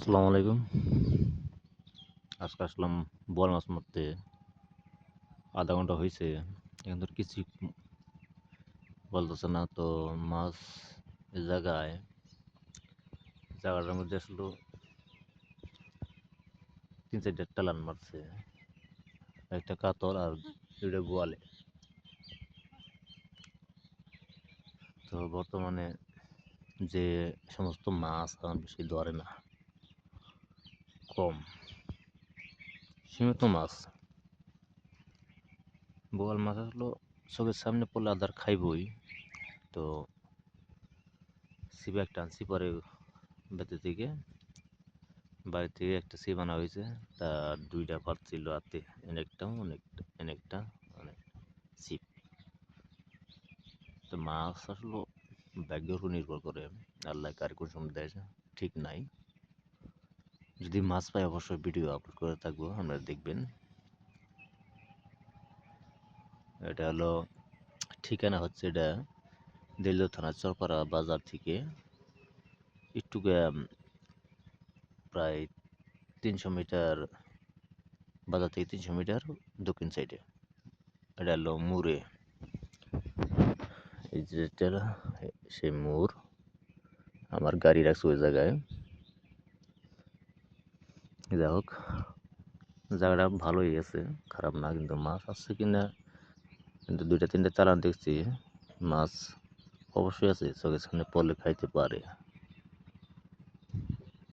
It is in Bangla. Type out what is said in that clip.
আসসালামু আলাইকুম। আজকে আসলাম বোয়াল মাছ মারতে। আধা ঘন্টা হইছে। এখন তো কিছুই বলতেছে না তো মাছ এই জায়গাটার মধ্যে আসলো ৩-৪টা চালান মারছে। একটা কাতল আর ২টা বোয়ালে। তো বর্তমানে যে সমস্ত মাছ এখন বেশি ধরে না, কম, সীমিত মাছ। বোয়াল মাছ আসলো চোখের সামনে পড়লে আদার খাইবই। তো ছিপ একটা আনছি পরে বেঁধে থেকে বাড়ি থেকে একটা ছিপ আনা হয়েছে। তার ২টা পাত ছিল হাতে, অনেকটা অনেক ছিপ। তো মাছ আসলে ভাগ্যের উপর নির্ভর করে, আল্লাহ কার কোন সময় দেয় ঠিক নাই। যদি মাছ পাই অবশ্যই ভিডিও আপলোড করে থাকবো, আপনারা দেখবেন। এটা হলো ঠিকানা হচ্ছে এটা দিলদহ থানা চরপাড়া বাজার থেকে একটু প্রায় ৩০০ মিটার, বাজার থেকে ৩০০ মিটার দক্ষিণ সাইডে। এটা হলো মুরে, এই যেটা সেই মুর। আমার গাড়ি রাখছে ওই জায়গায়। যাই হোক, জায়গাটা ভালোই আছে, খারাপ না। কিন্তু মাছ আসছে কিনা, কিন্তু ২টা ৩টা চালান দেখছি, মাছ অবশ্যই আছে, চোখের সামনে পড়লে খাইতে পারে।